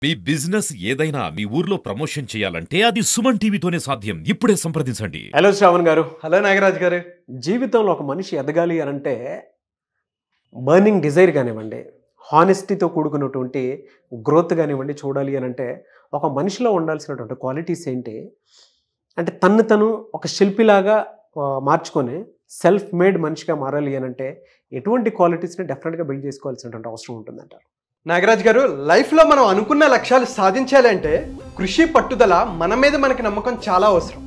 మీ business ఏదైనా మీ ఊర్లో promotion చేయాలంటే అది సుమన్ టీవీతోనే సాధ్యం. ఇప్పుడే సంప్రదించండి. హలో శ్రావణ్ గారు. హలో నాగరాజ్ గారు. జీవితంలో ఒక మనిషి ఎదగాలి అంటే బర్నింగ్ డిజైర్ కానివ్వండి, హానెస్టీతో కూడుకున్నటువంటి గ్రోత్ కానివ్వండి చూడాలి అంటే ఒక మనిషిలో ఉండాల్సినటువంటి క్వాలిటీస్ ఏంటి అంటే తను ఒక శిల్పిలాగా మార్చుకొని సెల్ఫ్ మేడ్ మనిషిగా మారాలి అంటే ఎటువంటి క్వాలిటీస్ని డెఫినెట్గా బిల్డ్ చేసుకోవాల్సినటువంటి అవసరం ఉంటుందంటారు? నాగరాజ్ గారు, లైఫ్లో మనం అనుకున్న లక్ష్యాలు సాధించాలంటే కృషి, పట్టుదల, మన మీద మనకి నమ్మకం చాలా అవసరం.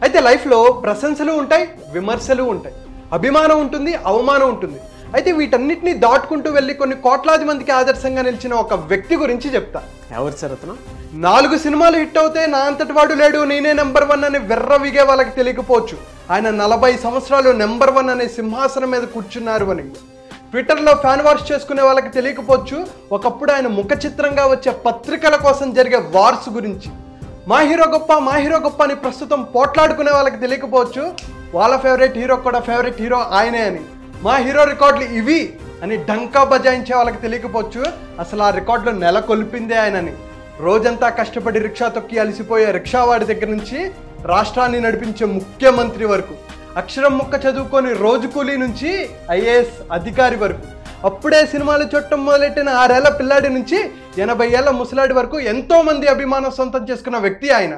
అయితే లైఫ్లో ప్రశంసలు ఉంటాయి, విమర్శలు ఉంటాయి, అభిమానం ఉంటుంది, అవమానం ఉంటుంది. అయితే వీటన్నిటిని దాటుకుంటూ వెళ్ళి కొన్ని కోట్లాది మందికి ఆదర్శంగా నిలిచిన ఒక వ్యక్తి గురించి చెప్తా. ఎవరు సార్ అతను? 4 సినిమాలు హిట్ అవుతే నా అంతటి వాడు లేడు, నేనే నెంబర్ 1 అని విర్రవిగే వాళ్ళకి తెలియకపోవచ్చు. ఆయన 40 సంవత్సరాలు నెంబర్ 1 అనే సింహాసనం మీద కూర్చున్నారు అని. ట్విట్టర్లో ఫ్యాన్ వార్స్ చేసుకునే వాళ్ళకి తెలియకపోవచ్చు ఒకప్పుడు ఆయన ముఖ చిత్రంగా వచ్చే పత్రికల కోసం జరిగే వార్స్ గురించి. మా హీరో గొప్ప అని ప్రస్తుతం పోట్లాడుకునే వాళ్ళకి తెలియకపోవచ్చు వాళ్ళ ఫేవరెట్ హీరో కూడా ఫేవరెట్ హీరో ఆయనే అని. మా హీరో రికార్డులు ఇవి అని డంకా బజాయించే వాళ్ళకి తెలియకపోవచ్చు అసలు ఆ రికార్డులు నెలకొల్పిందే ఆయనని. రోజంతా కష్టపడి రిక్షా తొక్కి అలసిపోయే రిక్షావాడి దగ్గర నుంచి రాష్ట్రాన్ని నడిపించే ముఖ్యమంత్రి వరకు, అక్షరం ముక్క చదువుకొని రోజు కూలీ నుంచి ఐఏఎస్ అధికారి వరకు, అప్పుడే సినిమాలు చూడటం మొదలెట్టిన 6 ఏళ్ల పిల్లాడి నుంచి 80 ఏళ్ల ముసలాడి వరకు ఎంతో మంది అభిమానం సొంతం చేసుకున్న వ్యక్తి ఆయన.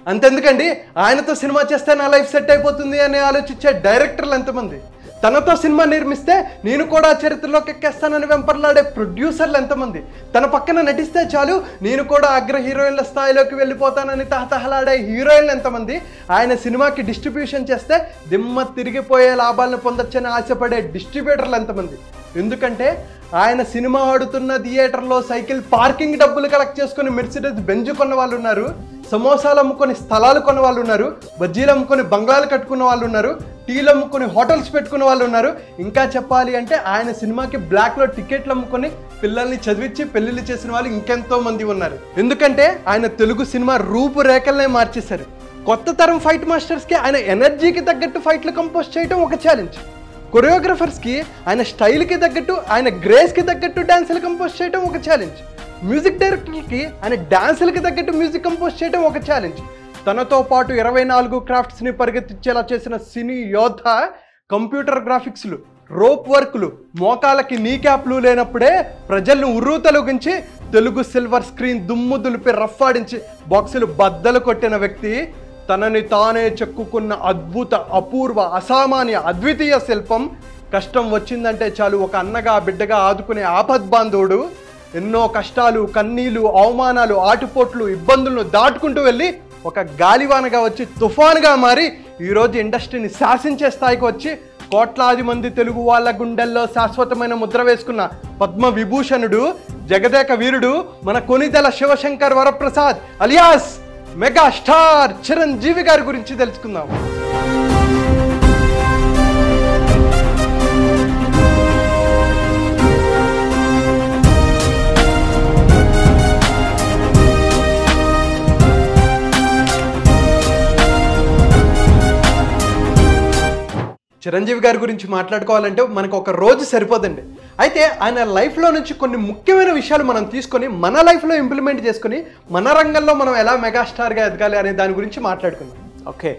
అంతెందుకండి, ఆయనతో సినిమా చేస్తే నా లైఫ్ సెట్ అయిపోతుంది అని ఆలోచించే డైరెక్టర్లు ఎంతమంది, తనతో సినిమా నిర్మిస్తే నేను కూడా చరిత్రలోకి ఎక్కేస్తానని వెంపర్లాడే ప్రొడ్యూసర్లు ఎంతమంది, తన పక్కన నటిస్తే చాలు నేను కూడా అగ్ర హీరోయిన్ల స్థాయిలోకి వెళ్ళిపోతానని తహతహలాడే హీరోయిన్లు ఎంతమంది, ఆయన సినిమాకి డిస్ట్రిబ్యూషన్ చేస్తే దిమ్మ తిరిగిపోయే లాభాలను పొందొచ్చని ఆశపడే డిస్ట్రిబ్యూటర్లు ఎంతమంది. ఎందుకంటే ఆయన సినిమా ఆడుతున్న థియేటర్లో సైకిల్ పార్కింగ్ డబ్బులు కలెక్ట్ చేసుకుని మెర్సిడెస్ బెంజ్ కొన్న వాళ్ళు ఉన్నారు, సమోసాలు అమ్ముకొని స్థలాలు కొన్న వాళ్ళు ఉన్నారు, బజ్జీలు అమ్ముకొని బంగ్లాలు కట్టుకున్న వాళ్ళు ఉన్నారు, టీలు అమ్ముకొని హోటల్స్ పెట్టుకున్న వాళ్ళు ఉన్నారు. ఇంకా చెప్పాలి అంటే ఆయన సినిమాకి బ్లాక్లో టికెట్లు అమ్ముకొని పిల్లల్ని చదివించి పెళ్లిళ్ళు చేసిన వాళ్ళు ఇంకెంతో మంది ఉన్నారు. ఎందుకంటే ఆయన తెలుగు సినిమా రూపురేఖలనే మార్చేశారు. కొత్త తరం ఫైట్ మాస్టర్స్కి ఆయన ఎనర్జీకి తగ్గట్టు ఫైట్లు కంపోజ్ చేయడం ఒక ఛాలెంజ్, కొరియోగ్రఫర్స్కి ఆయన స్టైల్కి తగ్గట్టు ఆయన గ్రేస్కి తగ్గట్టు డ్యాన్సులు కంపోజ్ చేయడం ఒక ఛాలెంజ్, మ్యూజిక్ డైరెక్టర్కి ఆయన డ్యాన్సులకి తగ్గట్టు మ్యూజిక్ కంపోజ్ చేయడం ఒక ఛాలెంజ్. తనతో పాటు 24 క్రాఫ్ట్స్ని పరిగెత్తించేలా చేసిన సినీ యోధ కంప్యూటర్ గ్రాఫిక్స్లు, రోప్ వర్క్లు, మోకాలకి నీ క్యాప్లు లేనప్పుడే ప్రజలను ఉర్రూతలుగించి తెలుగు సిల్వర్ స్క్రీన్ దుమ్ము దులిపి రఫ్ఫాడించి బాక్సులు బద్దలు కొట్టిన వ్యక్తి, తనని తానే చెక్కుకున్న అద్భుత, అపూర్వ, అసామాన్య, అద్వితీయ శిల్పం. కష్టం వచ్చిందంటే చాలు ఒక అన్నగా బిడ్డగా ఆదుకునే ఆపద్బాంధవుడు. ఎన్నో కష్టాలు, కన్నీళ్లు, అవమానాలు, ఆటుపోట్లు, ఇబ్బందులను దాటుకుంటూ వెళ్ళి ఒక గాలివానగా వచ్చి తుఫానుగా మారి ఈరోజు ఇండస్ట్రీని శాసించే స్థాయికి వచ్చి కోట్లాది మంది తెలుగు వాళ్ళ గుండెల్లో శాశ్వతమైన ముద్ర వేసుకున్న పద్మ విభూషణుడు, జగదేక వీరుడు మన Konidela Sivasankar Varaprasad alias mega star Chiranjeevi గారి గురించి తెలుసుకుందాం. చిరంజీవి గారి గురించి మాట్లాడుకోవాలంటే మనకు ఒక రోజు సరిపోదండి. అయితే ఆయన లైఫ్లో నుంచి కొన్ని ముఖ్యమైన విషయాలు మనం తీసుకొని మన లైఫ్లో ఇంప్లిమెంట్ చేసుకొని మన రంగంలో మనం ఎలా మెగాస్టార్గా ఎదగాలి అనే దాని గురించి మాట్లాడుకుందాం. ఓకే.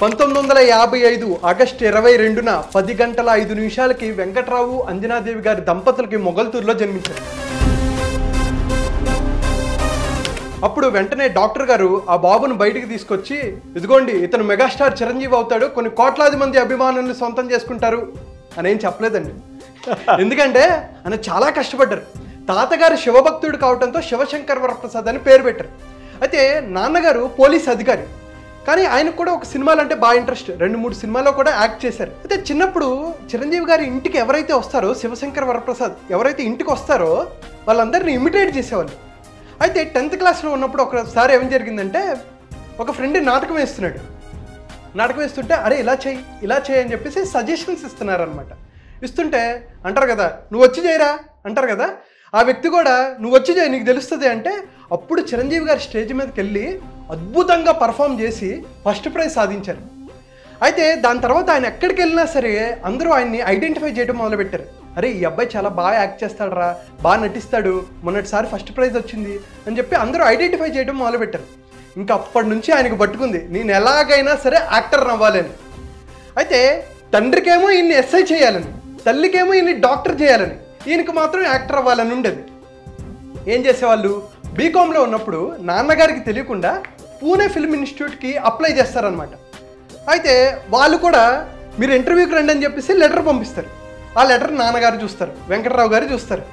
1955 ఆగస్టు 22న 10 గంటల 5 నిమిషాలకి వెంకట్రావు, అంజనాదేవి గారి దంపతులకి మొగల్తూరులో జన్మించారు. అప్పుడు వెంటనే డాక్టర్ గారు ఆ బాబును బయటికి తీసుకొచ్చి, ఇదిగోండి ఇతను మెగాస్టార్ చిరంజీవి అవుతాడు, కొన్ని కోట్లాది మంది అభిమానులను సొంతం చేసుకుంటారు అని ఏం చెప్పలేదండి. ఎందుకంటే ఆయన చాలా కష్టపడ్డారు. తాతగారు శివభక్తుడు కావడంతో శివశంకర్ వరప్రసాద్ అని పేరు పెట్టారు. అయితే నాన్నగారు పోలీస్ అధికారి, కానీ ఆయనకు కూడా ఒక సినిమాలు అంటే బాగా ఇంట్రెస్ట్. 2-3 సినిమాల్లో కూడా యాక్ట్ చేశారు. అయితే చిన్నప్పుడు చిరంజీవి గారి ఇంటికి ఎవరైతే వస్తారో, శివశంకర్ వరప్రసాద్ ఎవరైతే ఇంటికి వస్తారో వాళ్ళందరినీ ఇమిటేట్ చేసేవాళ్ళు. అయితే 10th క్లాస్లో ఉన్నప్పుడు ఒకసారి ఏం జరిగిందంటే, ఒక ఫ్రెండ్ నాటకం వేస్తున్నాడు. నాటకం వేస్తుంటే అరే ఇలా చేయి అని చెప్పేసి సజెషన్స్ ఇస్తున్నారనమాట. ఇస్తుంటే అంటారు కదా, నువ్వు వచ్చి చేయరా అంటారు కదా, ఆ వ్యక్తి కూడా నువ్వు వచ్చి చేయి నీకు తెలుస్తుంది అంటే, అప్పుడు చిరంజీవి గారు స్టేజ్ మీదకి వెళ్ళి అద్భుతంగా పర్ఫామ్ చేసి ఫస్ట్ ప్రైజ్ సాధించారు. అయితే దాని తర్వాత ఆయన ఎక్కడికి వెళ్ళినా సరే అందరూ ఆయన్ని ఐడెంటిఫై చేయడం మొదలుపెట్టారు. అరే ఈ అబ్బాయి చాలా బాగా యాక్ట్ చేస్తాడరా, బాగా నటిస్తాడు, మొన్నటిసారి ఫస్ట్ ప్రైజ్ వచ్చింది అని చెప్పి అందరూ ఐడెంటిఫై చేయడం మొదలుపెట్టారు. ఇంకా అప్పటి నుంచి ఆయనకు పట్టుకుంది నేను ఎలాగైనా సరే యాక్టర్ అవ్వాలని. అయితే తండ్రికేమో ఈయన్ని ఎస్ఐ చేయాలని, తల్లికేమో ఈయన్ని డాక్టర్ చేయాలని, ఈయనకి మాత్రం యాక్టర్ అవ్వాలని ఉండేది. ఏం చేసేవాళ్ళు, బీకామ్లో ఉన్నప్పుడు నాన్నగారికి తెలియకుండా పూణే ఫిల్మ్ ఇన్స్టిట్యూట్కి అప్లై చేస్తారనమాట. అయితే వాళ్ళు కూడా మీరు ఇంటర్వ్యూకి రండి అని చెప్పేసి లెటర్ పంపిస్తారు. ఆ లెటర్ నాన్నగారు చూస్తారు, వెంకటరావు గారు చూస్తారు.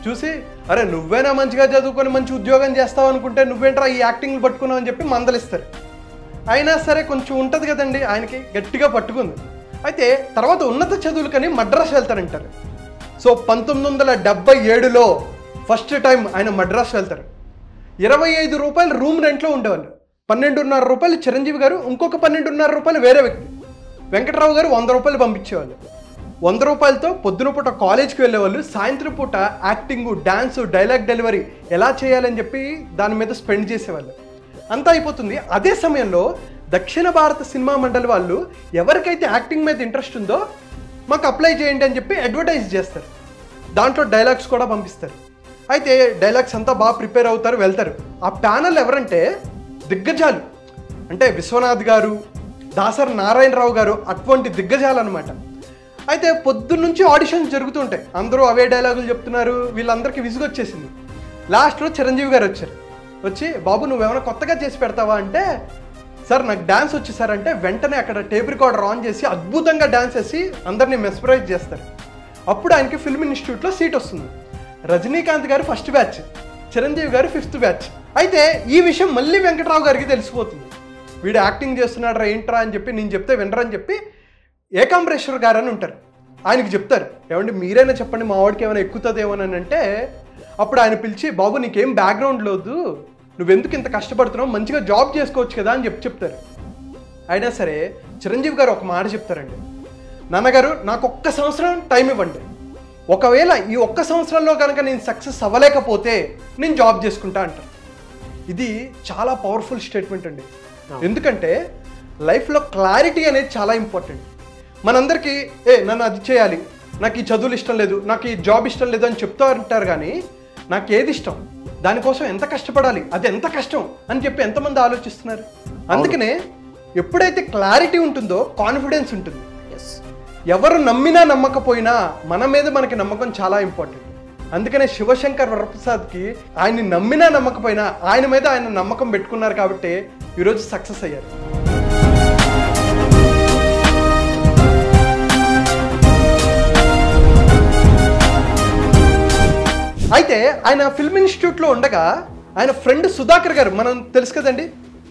చూసి అరే నువ్వేనా మంచిగా చదువుకొని మంచి ఉద్యోగం చేస్తావు అనుకుంటే నువ్వేంట్రా ఈ యాక్టింగ్లు పట్టుకున్నావు అని చెప్పి మందలిస్తారు. అయినా సరే కొంచెం ఉంటుంది కదండి, ఆయనకి గట్టిగా పట్టుకుంది. అయితే తర్వాత ఉన్నత చదువులకని మద్రాసు వెళ్తారంటారు. సో 1977లో ఫస్ట్ టైం ఆయన మద్రాసు వెళ్తారు. 25 రూపాయలు రూమ్ రెంట్లో ఉండేవాళ్ళు. 12.5 రూపాయలు చిరంజీవి గారు, ఇంకొక 12.5 రూపాయలు వేరే వ్యక్తి వెంకటరావు గారు 100 రూపాయలు పంపించేవాళ్ళు. 100 రూపాయలతో పొద్దున పూట కాలేజ్కి వెళ్ళేవాళ్ళు, సాయంత్రం పూట యాక్టింగ్, డ్యాన్స్, డైలాగ్ డెలివరీ ఎలా చేయాలని చెప్పి దాని మీద స్పెండ్ చేసేవాళ్ళు. అంతా అయిపోతుంది. అదే సమయంలో దక్షిణ భారత సినిమా మండలి వాళ్ళు ఎవరికైతే యాక్టింగ్ మీద ఇంట్రెస్ట్ ఉందో మాకు అప్లై చేయండి అని చెప్పి అడ్వర్టైజ్ చేస్తారు. దాంట్లో డైలాగ్స్ కూడా పంపిస్తారు. అయితే డైలాగ్స్ అంతా బాగా ప్రిపేర్ అవుతారు, వెళ్తారు. ఆ ప్యానల్ ఎవరంటే దిగ్గజాలు, అంటే విశ్వనాథ్ గారు, దాసరి నారాయణరావు గారు, అటువంటి దిగ్గజాలు అనమాట. అయితే పొద్దున్న నుంచి ఆడిషన్స్ జరుగుతుంటాయి, అందరూ అవే డైలాగులు చెప్తున్నారు. వీళ్ళందరికీ విసుగొచ్చేసింది. లాస్ట్లో చిరంజీవి గారు వచ్చారు. వచ్చి బాబు నువ్వేమైనా కొత్తగా చేసి పెడతావా అంటే, సార్ నాకు డ్యాన్స్ వచ్చి సార్ అంటే వెంటనే అక్కడ టేప్ రికార్డర్ ఆన్ చేసి అద్భుతంగా డ్యాన్స్ చేసి అందరినీ మెస్పరైజ్ చేస్తారు. అప్పుడు ఆయనకి ఫిల్మ్ ఇన్స్టిట్యూట్లో సీట్ వస్తుంది. రజనీకాంత్ గారు ఫస్ట్ బ్యాచ్, చిరంజీవి గారు 5th బ్యాచ్. అయితే ఈ విషయం మళ్ళీ వెంకటరావు గారికి తెలిసిపోతుంది. వీడు యాక్టింగ్ చేస్తున్నాడు రా ఏంట్రా అని చెప్పి నేను చెప్తే వినరని చెప్పి ఏకాంబరేశ్వర్ గారు అని ఉంటారు, ఆయనకి చెప్తారు. ఏమంటే మీరైనా చెప్పండి మా వాడికి ఏమైనా ఎక్కుతుందేమోనని అంటే, అప్పుడు ఆయన పిలిచి బాబు నీకేం బ్యాక్గ్రౌండ్ లేదు, నువ్వెందుకు ఇంత కష్టపడుతున్నావు, మంచిగా జాబ్ చేసుకోవచ్చు కదా అని చెప్తారు. అయినా సరే చిరంజీవి గారు ఒక మాట చెప్తారండి, నాన్నగారు నాకు 1 సంవత్సరం టైం ఇవ్వండి, ఒకవేళ ఈ 1 సంవత్సరంలో కనుక నేను సక్సెస్ అవ్వలేకపోతే నేను జాబ్ చేసుకుంటా అంటారు. ఇది చాలా పవర్ఫుల్ స్టేట్మెంట్ అండి. ఎందుకంటే లైఫ్లో క్లారిటీ అనేది చాలా ఇంపార్టెంట్. మనందరికీ నన్ను అది చేయాలి, నాకు ఈ చదువులు ఇష్టం లేదు, నాకు ఈ జాబ్ ఇష్టం లేదు అని చెప్తూ ఉంటారు. కానీ నాకు ఏది ఇష్టం, దానికోసం ఎంత కష్టపడాలి, అది ఎంత కష్టం అని చెప్పి ఎంతమంది ఆలోచిస్తున్నారు. అందుకనే ఎప్పుడైతే క్లారిటీ ఉంటుందో కాన్ఫిడెన్స్ ఉంటుంది. ఎవరు నమ్మినా నమ్మకపోయినా మన మీద మనకి నమ్మకం చాలా ఇంపార్టెంట్. అందుకనే శివశంకర్ వరప్రసాద్కి ఆయన్ని నమ్మినా నమ్మకపోయినా ఆయన మీద ఆయన నమ్మకం పెట్టుకున్నారు కాబట్టి ఈరోజు సక్సెస్ అయ్యారు. అయితే ఆయన ఫిల్మ్ ఇన్స్టిట్యూట్లో ఉండగా ఆయన ఫ్రెండ్ సుధాకర్ గారు, మనం తెలుసు కదండి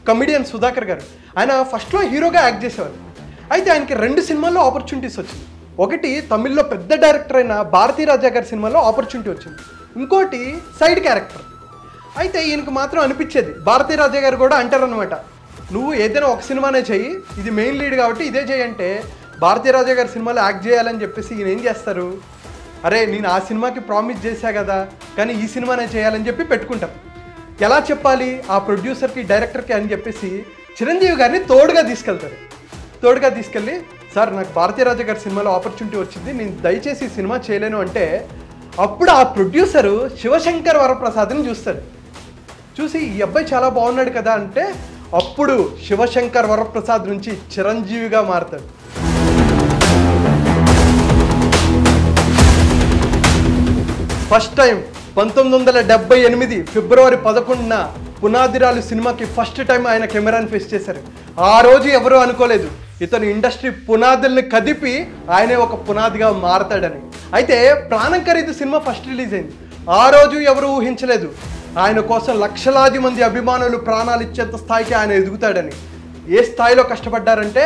కమిడియన్ సుధాకర్ గారు, ఆయన ఫస్ట్లో హీరోగా యాక్ట్ చేసేవారు. అయితే ఆయనకి 2 సినిమాల్లో ఆపర్చునిటీస్ వచ్చింది. ఒకటి తమిళ్లో పెద్ద డైరెక్టర్ అయిన భారతీరాజా గారి సినిమాలో ఆపర్చునిటీ వచ్చింది, ఇంకోటి సైడ్ క్యారెక్టర్. అయితే ఈయనకు మాత్రం అనిపించేది, భారతీరాజా గారు కూడా అంటారనమాట, నువ్వు ఏదైనా ఒక సినిమానే చెయ్యి, ఇది మెయిన్ లీడ్ కాబట్టి ఇదే చేయంటే భారతీరాజా గారి సినిమాలో యాక్ట్ చేయాలని చెప్పేసి ఈయన ఏం చేస్తారు, అరే నేను ఆ సినిమాకి ప్రామిస్ చేశా కదా కానీ ఈ సినిమానే చేయాలని చెప్పి పెట్టుకుంటారు. ఎలా చెప్పాలి ఆ ప్రొడ్యూసర్కి డైరెక్టర్కి అని చెప్పేసి చిరంజీవి గారిని తోడుగా తీసుకెళ్తారు. తోడుగా తీసుకెళ్ళి సార్ నాకు భారతీరాజా గారి సినిమాలో ఆపర్చునిటీ వచ్చింది, నేను దయచేసి ఈ సినిమా చేయలేను అంటే, అప్పుడు ఆ ప్రొడ్యూసరు శివశంకర్ వరప్రసాద్ని చూస్తారు. చూసి ఈ అబ్బాయి చాలా బాగున్నాడు కదా అంటే అప్పుడు శివశంకర్ వరప్రసాద్ నుంచి చిరంజీవిగా మారుతాడు. ఫస్ట్ టైం 1978 ఫిబ్రవరి 11న పునాదిరాలు సినిమాకి ఫస్ట్ టైం ఆయన కెమెరాని ఫేస్ చేశారు. ఆ రోజు ఎవరూ అనుకోలేదు ఇతను ఇండస్ట్రీ పునాదుల్ని కదిపి ఆయనే ఒక పునాదిగా మారతాడని. అయితే ప్రాణం ఖరీదు సినిమా ఫస్ట్ రిలీజ్ అయింది. ఆ రోజు ఎవరు ఊహించలేదు ఆయన కోసం లక్షలాది మంది అభిమానులు ప్రాణాలు ఇచ్చేంత స్థాయికి ఆయన ఎదుగుతాడని. ఏ స్థాయిలో కష్టపడ్డారంటే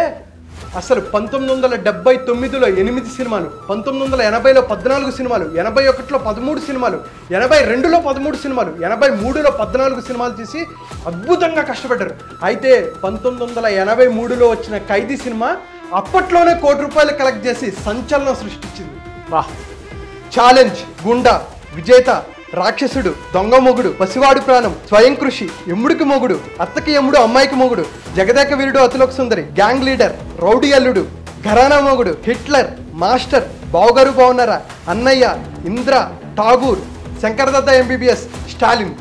అసలు 1979లో 8 సినిమాలు, 1980లో 14 సినిమాలు, 81లో 13 సినిమాలు, 82లో 13 సినిమాలు, 83లో 14 సినిమాలు తీసి అద్భుతంగా కష్టపడ్డారు. అయితే 1983లో వచ్చిన ఖైదీ సినిమా అప్పట్లోనే ₹1 కోటి కలెక్ట్ చేసి సంచలనం సృష్టించింది. ఛాలెంజ్, గుండా, విజేత, రాక్షసుడు, దొంగ మొగుడు, పసివాడు ప్రాణం, స్వయం కృషి, ఎమ్ముడికి మొగుడు, అత్తకి ఎమ్ముడు అమ్మాయికి మొగుడు, Jagadeka Veerudu Athiloka Sundari, gang leader, rowdy అల్లుడు, ఘరానా మొగుడు, హిట్లర్, మాస్టర్, బావగారు బాగున్నారా, అన్నయ్య, ఇంద్ర, ఠాగూర్, శంకరదత్త ఎంబీబీఎస్, స్టాలిన్.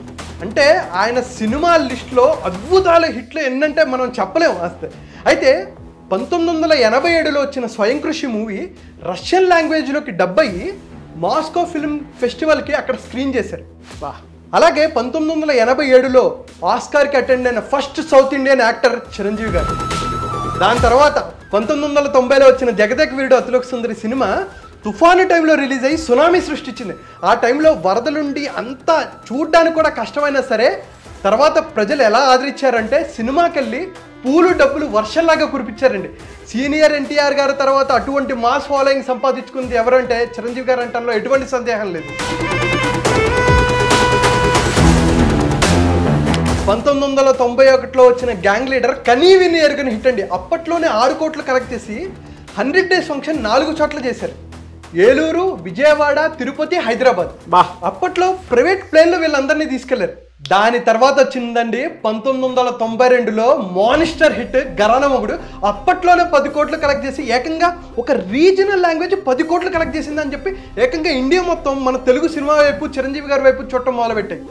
అంటే ఆయన సినిమా లిస్టులో అద్భుతాల హిట్లు ఎన్నంటే మనం చెప్పలేము అసలు. అయితే 1987లో వచ్చిన స్వయం కృషి మూవీ రష్యన్ లాంగ్వేజ్లోకి డబ్ అయ్యి మాస్కో ఫిల్మ్ ఫెస్టివల్కి అక్కడ స్క్రీన్ చేశారు. అలాగే 1987లో ఆస్కార్కి అటెండ్ అయిన first south Indian actor Chiranjeevi గారు. దాని తర్వాత 1990లో వచ్చిన జగదేక వీరుడు అతిలోక సుందరి సినిమా తుఫాను టైంలో రిలీజ్ అయ్యి సునామీ సృష్టించింది. ఆ టైంలో వరదలుండి అంతా చూడ్డానికి కూడా కష్టమైనా సరే తర్వాత ప్రజలు ఎలా ఆదరించారంటే సినిమాకి వెళ్ళి పూలు డబ్బులు వర్షంలాగా కురిపించారండి. సీనియర్ ఎన్టీఆర్ గారి తర్వాత అటువంటి మాస్ ఫాలోయింగ్ సంపాదించుకుంది ఎవరంటే చిరంజీవి గారు అంటంలో ఎటువంటి సందేహం లేదు. 1991లో వచ్చిన గ్యాంగ్ లీడర్ కనీ విని ఎరుగని హిట్ అండి. అప్పట్లోనే 6 కోట్లు కలెక్ట్ చేసి 100 డేస్ ఫంక్షన్ 4 చోట్ల చేశారు. ఏలూరు, విజయవాడ, తిరుపతి, హైదరాబాద్. అప్పట్లో ప్రైవేట్ ప్లేన్లో వీళ్ళందరినీ తీసుకెళ్లారు. దాని తర్వాత వచ్చిందండి 1992లో మానిస్టర్ హిట్ గరానమొగుడు. అప్పట్లోనే 10 కోట్లు కలెక్ట్ చేసి ఏకంగా ఒక రీజనల్ లాంగ్వేజ్ 10 కోట్లు కలెక్ట్ చేసిందని చెప్పి ఏకంగా ఇండియా మొత్తం మన తెలుగు సినిమా వైపు చిరంజీవి గారి వైపు చూడటం మొదలుపెట్టాయి.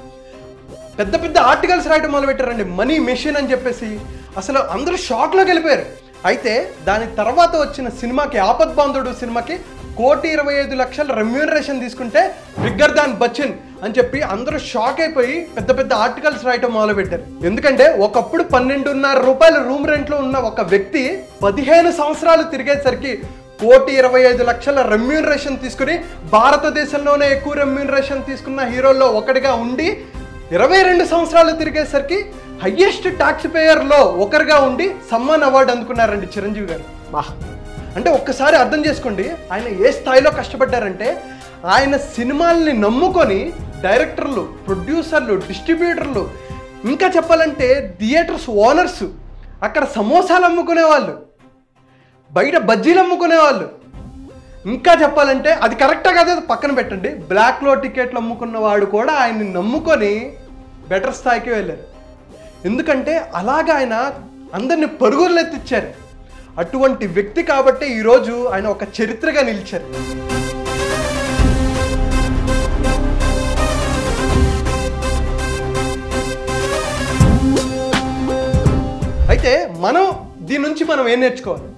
పెద్ద పెద్ద ఆర్టికల్స్ రాయటం మొదలుపెట్టారండి, మనీ మెషిన్ అని చెప్పేసి. అసలు అందరూ షాక్లోకి వెళ్ళిపోయారు. అయితే దాని తర్వాత వచ్చిన సినిమాకి ఆపద్బాంధుడు సినిమాకి 1,25,00,000 రెమ్యూనరేషన్ తీసుకుంటే బిగ్గర్ దాన్ బచ్చన్ అని చెప్పి అందరూ షాక్ అయిపోయి పెద్ద పెద్ద ఆర్టికల్స్ రాయటం మొదలుపెట్టారు. ఎందుకంటే ఒకప్పుడు 12.5 రూపాయల రూమ్ రెంట్లో ఉన్న ఒక వ్యక్తి 15 సంవత్సరాలు తిరిగేసరికి 1,25,00,000 రెమ్యూనరేషన్ తీసుకుని భారతదేశంలోనే ఎక్కువ రెమ్యూనరేషన్ తీసుకున్న హీరోల్లో ఒకటిగా ఉండి 22 సంవత్సరాలు తిరిగేసరికి హయ్యెస్ట్ ట్యాక్స్ పేయర్లో ఒకరిగా ఉండి సమ్మాన్ అవార్డు అందుకున్నారండి చిరంజీవి గారు. అంటే ఒక్కసారి అర్థం చేసుకోండి ఆయన ఏ స్థాయిలో కష్టపడ్డారంటే ఆయన సినిమాల్ని నమ్ముకొని డైరెక్టర్లు, ప్రొడ్యూసర్లు, డిస్ట్రిబ్యూటర్లు, ఇంకా చెప్పాలంటే థియేటర్స్ ఓనర్స్, అక్కడ సమోసాలు అమ్ముకునేవాళ్ళు, బయట బజ్జీలు అమ్ముకునేవాళ్ళు, ఇంకా చెప్పాలంటే అది కరెక్టా కాదు పక్కన పెట్టండి, బ్లాక్లో టికెట్లు అమ్ముకున్న వాడు కూడా ఆయన్ని నమ్ముకొని బెటర్ స్థాయికి వెళ్ళారు. ఎందుకంటే అలాగా ఆయన అందరిని పరుగులు ఎత్తిచ్చారు. అటువంటి వ్యక్తి కాబట్టి ఈరోజు ఆయన ఒక చరిత్రగా నిలిచారు. అయితే దీని నుంచి మనం ఏం నేర్చుకోవాలి?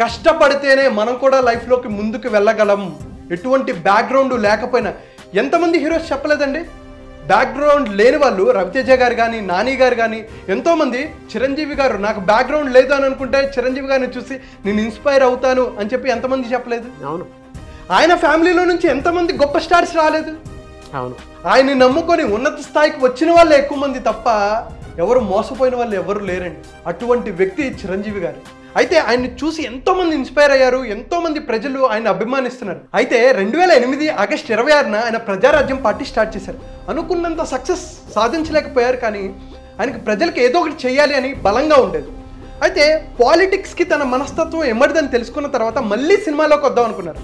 కష్టపడితేనే మనం కూడా లైఫ్లోకి ముందుకు వెళ్ళగలం. ఎటువంటి బ్యాక్గ్రౌండ్ లేకపోయినా ఎంతమంది హీరోస్ చెప్పలేదండి, బ్యాక్గ్రౌండ్ లేని వాళ్ళు రవితేజ గారు కానీ, నాని గారు కానీ, ఎంతోమంది చిరంజీవి గారు నాకు బ్యాక్గ్రౌండ్ లేదు అని అనుకుంటే చిరంజీవి గారిని చూసి నేను ఇన్స్పైర్ అవుతాను అని చెప్పి ఎంతమంది చెప్పలేదు? అవును. ఆయన ఫ్యామిలీలో నుంచి ఎంతమంది గొప్ప స్టార్స్ రాలేదు? అవును. ఆయన్ని నమ్ముకొని ఉన్నత స్థాయికి వచ్చిన వాళ్ళే ఎక్కువ మంది తప్ప ఎవరు మోసపోయిన వాళ్ళు ఎవరు లేరండి. అటువంటి వ్యక్తి చిరంజీవి గారు. అయితే ఆయన్ని చూసి ఎంతోమంది ఇన్స్పైర్ అయ్యారు, ఎంతోమంది ప్రజలు ఆయన అభిమానిస్తున్నారు. అయితే 2008 ఆగస్టు 26న ఆయన ప్రజారాజ్యం పార్టీ స్టార్ట్ చేశారు. అనుకున్నంత సక్సెస్ సాధించలేకపోయారు, కానీ ఆయనకి ప్రజలకు ఏదో ఒకటి చేయాలి అని బలంగా ఉండేది. అయితే పాలిటిక్స్కి తన మనస్తత్వం ఎమ్మడిదని తెలుసుకున్న తర్వాత మళ్ళీ సినిమాలోకి వద్దాం అనుకున్నారు.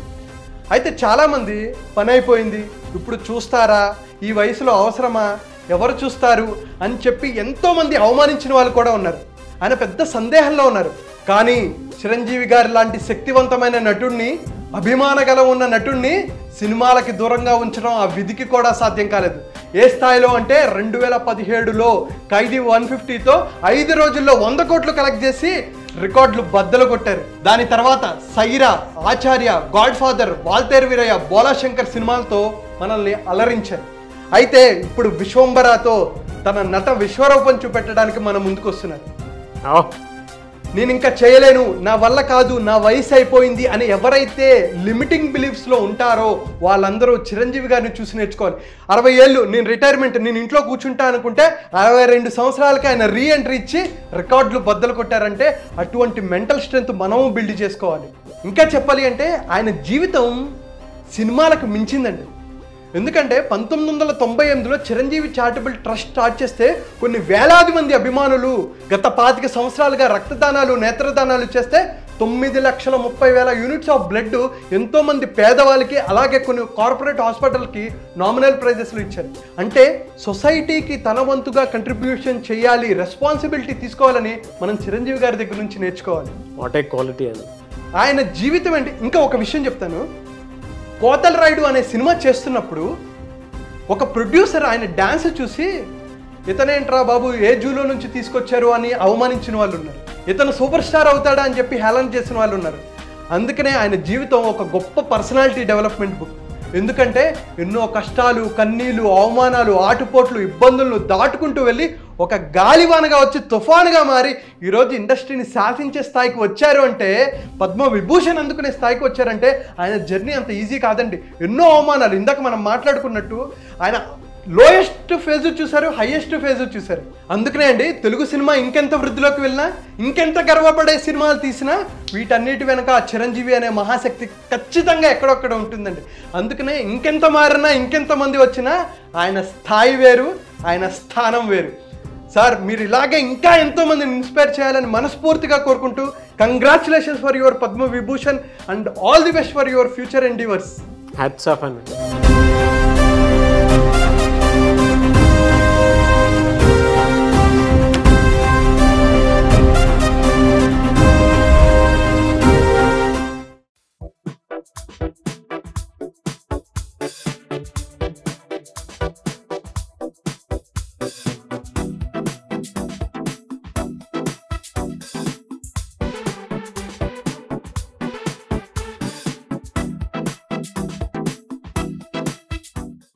అయితే చాలామంది పని అయిపోయింది, ఇప్పుడు చూస్తారా, ఈ వయసులో అవసరమా, ఎవరు చూస్తారు అని చెప్పి ఎంతోమంది అవమానించిన వాళ్ళు కూడా ఉన్నారు. ఆయన పెద్ద సందేహంలో ఉన్నారు. కానీ చిరంజీవి గారి లాంటి శక్తివంతమైన నటుడిని, అభిమానగల ఉన్న నటుడిని సినిమాలకి దూరంగా ఉంచడం ఆ విధికి కూడా సాధ్యం కాలేదు. ఏ స్థాయిలో అంటే 2017లో ఖైదీ 150తో 5 రోజుల్లో 100 కోట్లు కలెక్ట్ చేసి రికార్డులు బద్దలు కొట్టారు. దాని తర్వాత సైరా, ఆచార్య, గాడ్ ఫాదర్, వాల్తేరు వీరయ్య, బోలా శంకర్ సినిమాలతో మనల్ని అలరించారు. అయితే ఇప్పుడు విశ్వంబరాతో తన నట విశ్వరూపం చూపెట్టడానికి మన ముందుకు వస్తున్నారు. నేను ఇంకా చేయలేను, నా వల్ల కాదు, నా వయసు అయిపోయింది అని ఎవరైతే లిమిటింగ్ బిలీఫ్స్లో ఉంటారో వాళ్ళందరూ చిరంజీవి గారిని చూసి నేర్చుకోవాలి. 60 ఏళ్ళు నేను రిటైర్మెంట్, నేను ఇంట్లో కూర్చుంటా అనుకుంటే 62 సంవత్సరాలకి ఆయన రీఎంట్రీ ఇచ్చి రికార్డులు బద్దలు కొట్టారంటే అటువంటి మెంటల్ స్ట్రెంత్ మనము బిల్డ్ చేసుకోవాలి. ఇంకా చెప్పాలి అంటే ఆయన జీవితం సినిమాలకు మించిందండి. ఎందుకంటే 1998లో చిరంజీవి చారిటబుల్ ట్రస్ట్ స్టార్ట్ చేస్తే కొన్ని వేలాది మంది అభిమానులు గత 25 సంవత్సరాలుగా రక్తదానాలు, నేత్రదానాలు చేస్తే 9,30,000 యూనిట్స్ ఆఫ్ బ్లడ్ ఎంతోమంది పేదవాళ్ళకి, అలాగే కొన్ని కార్పొరేట్ హాస్పిటల్కి నామినల్ ప్రైజెస్లు ఇచ్చారు. అంటే సొసైటీకి తన వంతుగా కంట్రిబ్యూషన్ చేయాలి, రెస్పాన్సిబిలిటీ తీసుకోవాలని మనం చిరంజీవి గారి దగ్గర నుంచి నేర్చుకోవాలి. వాట్ ఏ క్వాలిటీ అని. ఆయన జీవితం ఏంటి. ఇంకా ఒక విషయం చెప్తాను, కోతల రాయుడు అనే సినిమా చేస్తున్నప్పుడు ఒక ప్రొడ్యూసర్ ఆయన డ్యాన్స్ చూసి ఇతనేంట్రా బాబు ఏ జూలో నుంచి తీసుకొచ్చారు అని అవమానించిన వాళ్ళు ఉన్నారు, ఇతను సూపర్ స్టార్ అవుతాడా అని చెప్పి హేళన చేసిన వాళ్ళు ఉన్నారు. అందుకనే ఆయన జీవితం ఒక గొప్ప పర్సనాలిటీ డెవలప్మెంట్ బుక్. ఎందుకంటే ఎన్నో కష్టాలు, కన్నీళ్ళు, అవమానాలు, ఆటుపోట్లు, ఇబ్బందులను దాటుకుంటూ వెళ్ళి ఒక గాలివానగా వచ్చి తుఫానుగా మారి ఈరోజు ఇండస్ట్రీని శాసించే స్థాయికి వచ్చారు అంటే, పద్మ విభూషణ్ అందుకునే స్థాయికి వచ్చారంటే ఆయన జర్నీ అంత ఈజీ కాదండి. ఎన్నో అవమానాలు, ఇందాక మనం మాట్లాడుకున్నట్టు ఆయన లోయెస్ట్ ఫేజ్ చూశారు, హైయెస్ట్ ఫేజ్ చూశారు. అందుకనే అండి తెలుగు సినిమా ఇంకెంత వృద్ధిలోకి వెళ్ళినా, ఇంకెంత గర్వపడే సినిమాలు తీసినా వీటన్నిటి వెనక ఆ చిరంజీవి అనే మహాశక్తి ఖచ్చితంగా ఎక్కడొక్కడ ఉంటుందండి. అందుకనే ఇంకెంత మారినా, ఇంకెంత మంది వచ్చినా ఆయన స్థాయి వేరు, ఆయన స్థానం వేరు. సార్ మీరు ఇలాగే ఇంకా ఎంతోమందిని ఇన్స్పైర్ చేయాలని మనస్ఫూర్తిగా కోరుకుంటూ, congratulations for your Padma Vibhushan and all the best for your future endeavours. Hats off అండి.